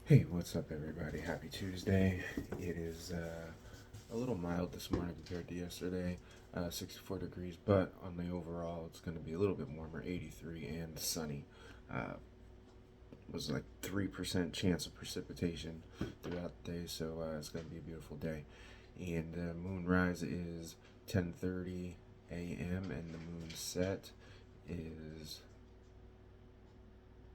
Hey, what's up, everybody? Happy Tuesday. It is a little mild this morning compared to yesterday, 64 degrees, but on the overall, it's going to be a little bit warmer, 83 and sunny. Uh, was like 3% chance of precipitation throughout the day, so it's going to be a beautiful day. And moonrise is 10:30 a.m. and the moon set is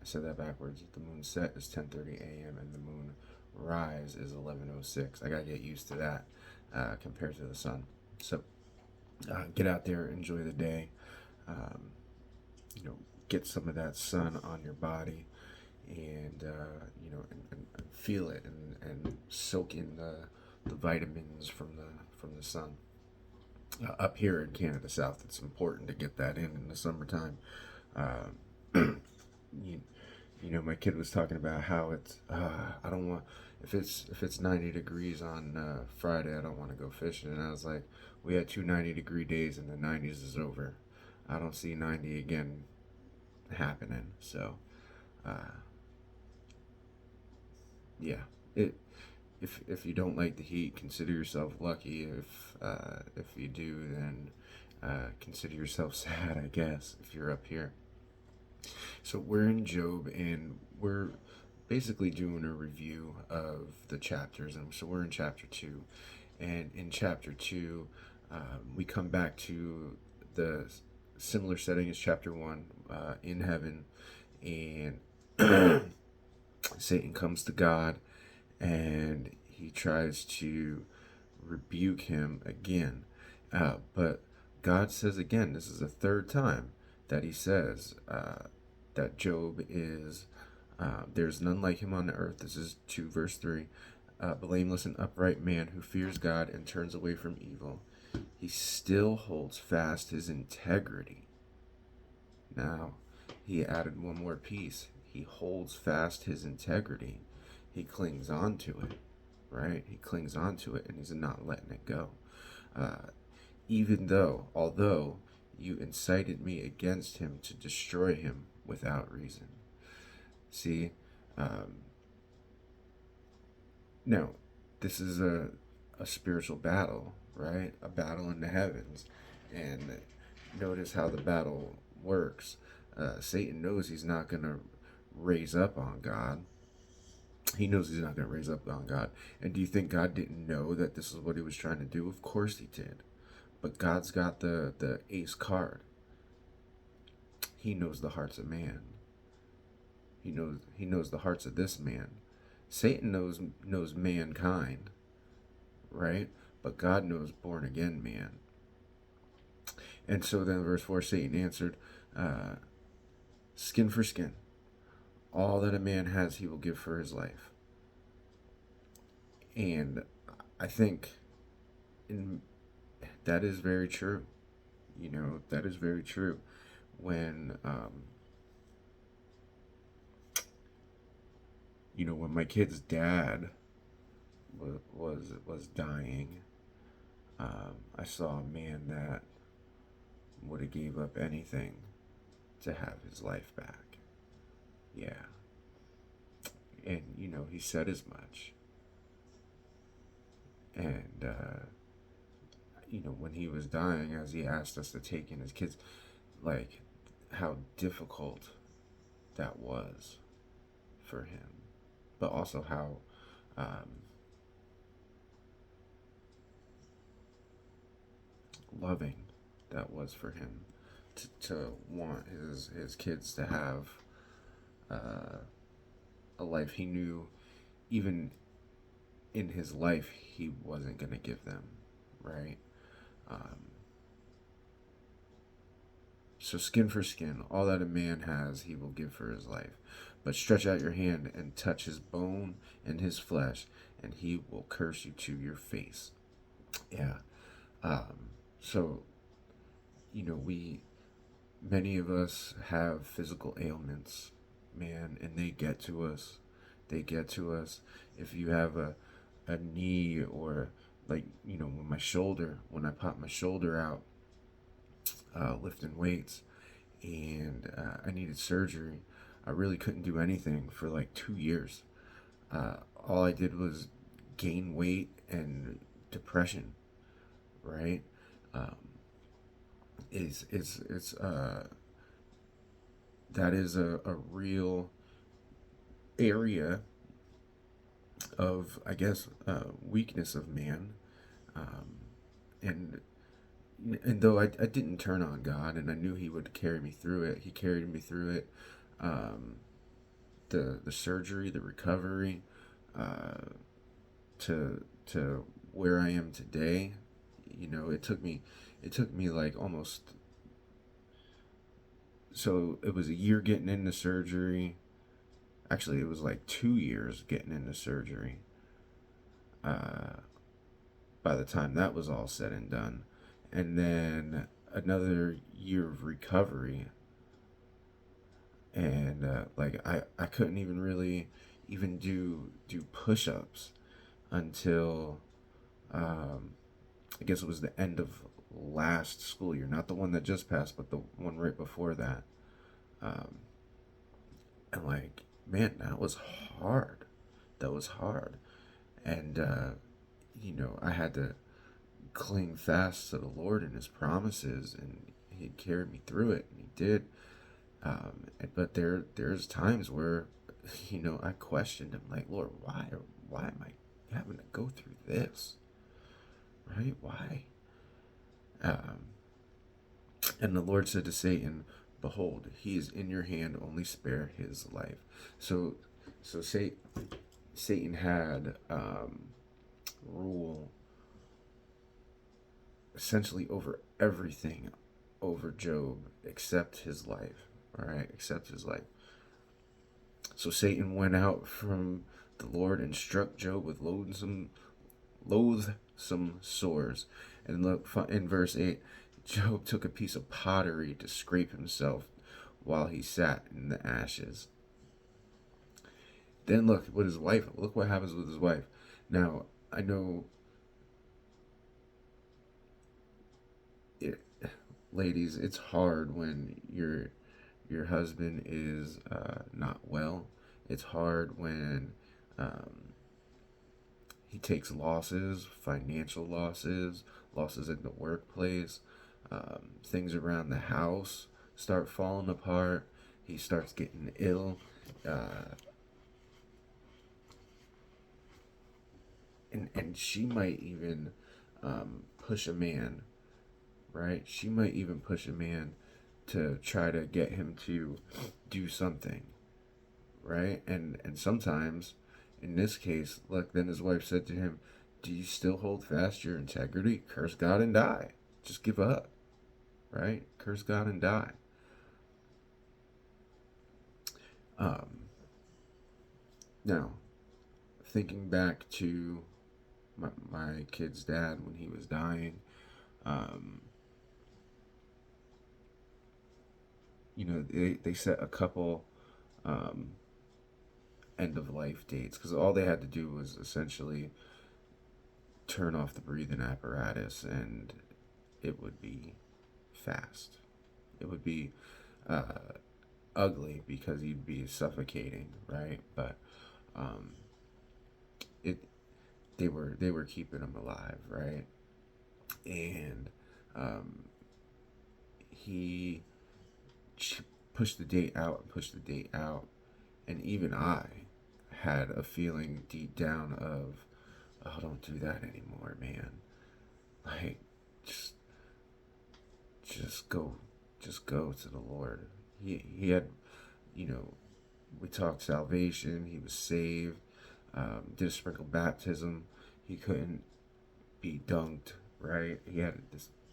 I said that backwards. The moon set is 10:30 a.m. and the moon rise is 11:06. I gotta get used to that compared to the sun. So get out there, enjoy the day. Um, you know, get some of that sun on your body, and and feel it and soak in the vitamins from the sun. Up here in Canada South, it's important to get that in the summertime. Uh, you, my kid was talking about how it's I don't want if it's 90 degrees on Friday, I don't want to go fishing. And I was like, we had two 90-degree days and the 90s is over. I don't see 90 again happening. So uh, yeah, it if you don't like the heat, consider yourself lucky. If you do, then consider yourself sad, I guess, if you're up here. So we're in Job, and we're basically doing a review of the chapters, and so we're in chapter two, and in chapter two, we come back to the similar setting as chapter one, in heaven, and Satan comes to God, and he tries to rebuke him again, but God says again, this is the third time that he says that Job is, there's none like him on the earth. This is 2 verse 3. Blameless and upright man who fears God and turns away from evil. He still holds fast his integrity. Now, he added one more piece. He holds fast his integrity. He clings on to it, right? He clings on to it and he's not letting it go. Uh, although you incited me against him to destroy him without reason. See, um, no, this is a spiritual battle, right? A battle in the heavens. And notice how the battle works. Satan knows he's not going to raise up on God. He knows he's not going to raise up on God. And do you think God didn't know that this is what he was trying to do? Of course he did. But God's got the ace card. He knows the hearts of man. He knows the hearts of this man. Satan knows mankind, right? But God knows born again man. And so then, verse 4, Satan answered, uh, skin for skin. All that a man has, he will give for his life. And I think in, that is very true. That is very true. When my kid's dad was dying, I saw a man that would have gave up anything to have his life back. Yeah, and he said as much. And when he was dying, as he asked us to take in his kids, like how difficult that was for him, but also how um, loving that was for him to want his kids to have uh, a life he knew even in his life he wasn't going to give them, right? Um, so skin for skin, all that a man has he will give for his life. But stretch out your hand and touch his bone and his flesh, and he will curse you to your face. Yeah. So, we many of us have physical ailments, man, and they get to us. They get to us. If you have a knee, or like, when I pop my shoulder out, lifting weights, and I needed surgery, I really couldn't do anything for like 2 years. All I did was gain weight and depression, right? Um, it's that is a real area of, I guess, weakness of man. Um, and and though I didn't turn on God, and I knew He would carry me through it, He carried me through it. Um, the surgery, the recovery, uh, to where I am today. It took me like almost, so it was a year getting into surgery. Actually, it was like 2 years getting into surgery. Uh, by the time that was all said and done, and then another year of recovery, and like I couldn't even really even do push-ups until, um, I guess it was the end of last school year, not the one that just passed, but the one right before that. Um, and like, man, that was hard. That was hard, and I had to cling fast to the Lord and His promises, and He carried me through it, and He did. But there's times where, I questioned Him, like, Lord, why am I having to go through this, right? Why? Um, and the Lord said to Satan, "Behold, he is in your hand; only spare his life." So, Satan had rule essentially over everything, over Job except his life. All right, except his life. So Satan went out from the Lord and struck Job with loathsome sores. And look in verse 8, Job took a piece of pottery to scrape himself while he sat in the ashes. Then look what happens with his wife. Now, I know it, ladies, it's hard when your husband is not well. It's hard when um, he takes losses, financial losses, losses in the workplace, things around the house start falling apart. He starts getting ill. Uh, and she might even push a man, right? She might even push a man to try to get him to do something, right? And sometimes, in this case, look, then his wife said to him, "Do you still hold fast your integrity? Curse God and die. Just give up, right? Curse God and die." Um, Now, thinking back to my kid's dad when he was dying, um, they set a couple um, end of life dates because all they had to do was essentially turn off the breathing apparatus, and it would be fast. It would be uh, ugly because he'd be suffocating, right? But um, it they were keeping him alive, right? And um, he pushed the date out and pushed the date out, and even I had a feeling deep down of, "Oh, don't do that anymore, man. Like, just just go, just go to the Lord." He had, you know, we talked salvation. He was saved. Did a sprinkle baptism. He couldn't be dunked, right? He had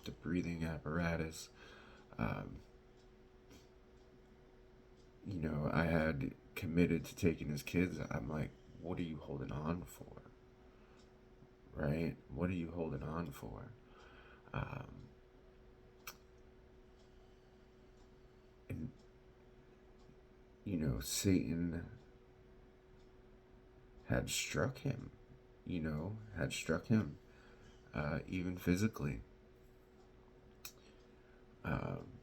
the breathing apparatus. Um, I had committed to taking his kids. I'm like, what are you holding on for, right? What are you holding on for? Um, and Satan had struck him. Had struck him, even physically. Um,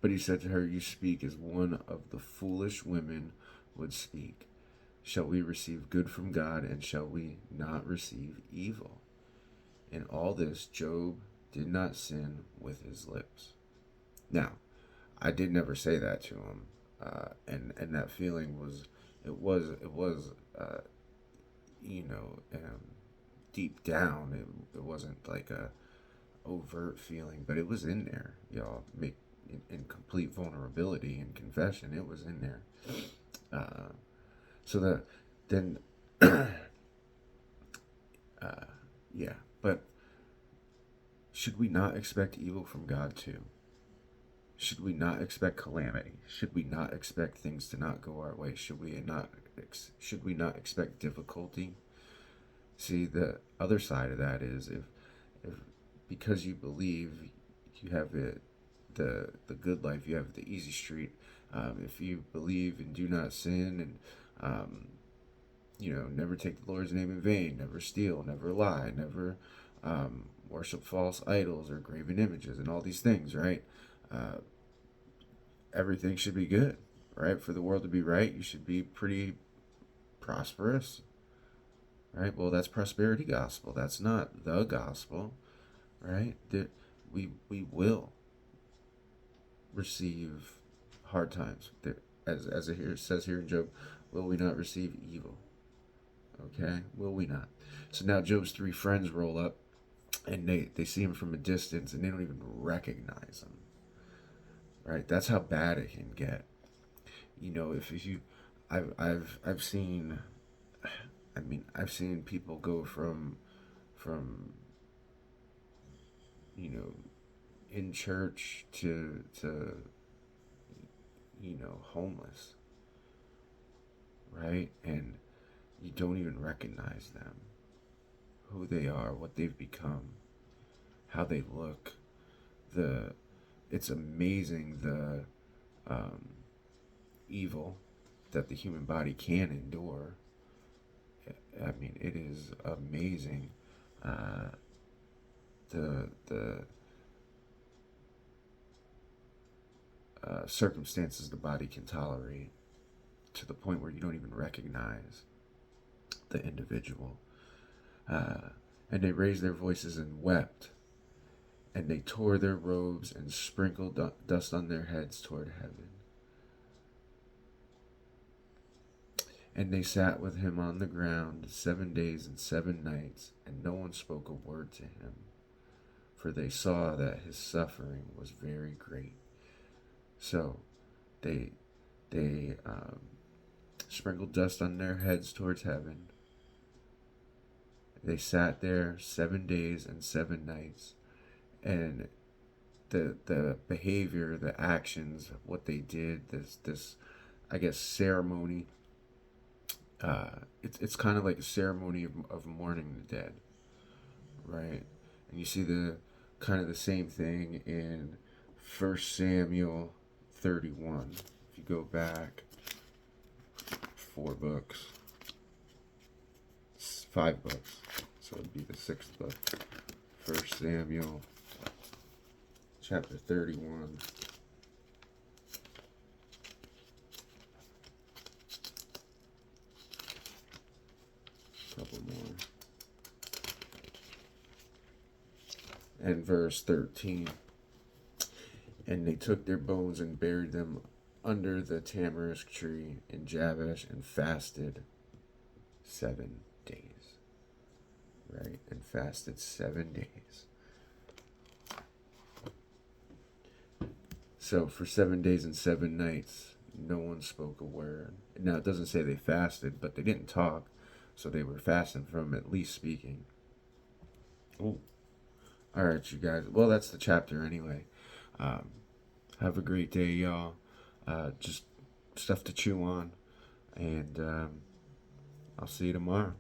but he said to her, "You speak as one of the foolish women would speak." shall we receive good from God, and shall we not receive evil? In all this, Job did not sin with his lips. Now, I did never say that to him, and that feeling was, you know, deep down, it wasn't like a overt feeling, but it was in there, y'all. In complete vulnerability and confession, it was in there. So that then, yeah. But should we not expect evil from God too? Should we not expect calamity? Should we not expect things to not go our way? Should we not expect difficulty? See, the other side of that is if because you believe you have the good life, you have the easy street. If you believe and do not sin, and never take the Lord's name in vain, never steal, never lie, never worship false idols or graven images, and all these things, right? Everything should be good, right? For the world to be right, you should be pretty prosperous, right? Well, that's prosperity gospel. That's not the gospel, right? That we will receive hard times. As it here says here in Job, will we not receive evil? Okay, will we not? So now Job's three friends roll up, and they see him from a distance, and they don't even recognize him. Right? That's how bad it can get. If you, I've seen, I've seen people go from in church to homeless, right? And you don't even recognize them, who they are, what they've become, how they look. It's amazing the evil that the human body can endure. It is amazing the circumstances the body can tolerate, to the point where you don't even recognize the individual. And they raised their voices and wept, and they tore their robes and sprinkled dust on their heads toward heaven. And they sat with him on the ground 7 days and 7 nights, and no one spoke a word to him, for they saw that his suffering was very great. So they sprinkled dust on their heads towards heaven. They sat there 7 days and 7 nights, and the behavior, the actions, what they did, this I guess ceremony. It's kind of like a ceremony of mourning the dead, right? And you see the kind of the same thing in 1 Samuel 31. If you go back 4 books, 5 books, so it'd be the 6th book. 1 Samuel chapter 31. Couple more. And verse 13. And they took their bones and buried them under the tamarisk tree in Jabesh, and fasted 7 days. Right? And fasted 7 days. So for 7 days and 7 nights, no one spoke a word. Now it doesn't say they fasted, but they didn't talk. So they were fasting from at least speaking. Oh, all right, you guys. Well, that's the chapter anyway. Have a great day, y'all. Just stuff to chew on, and I'll see you tomorrow.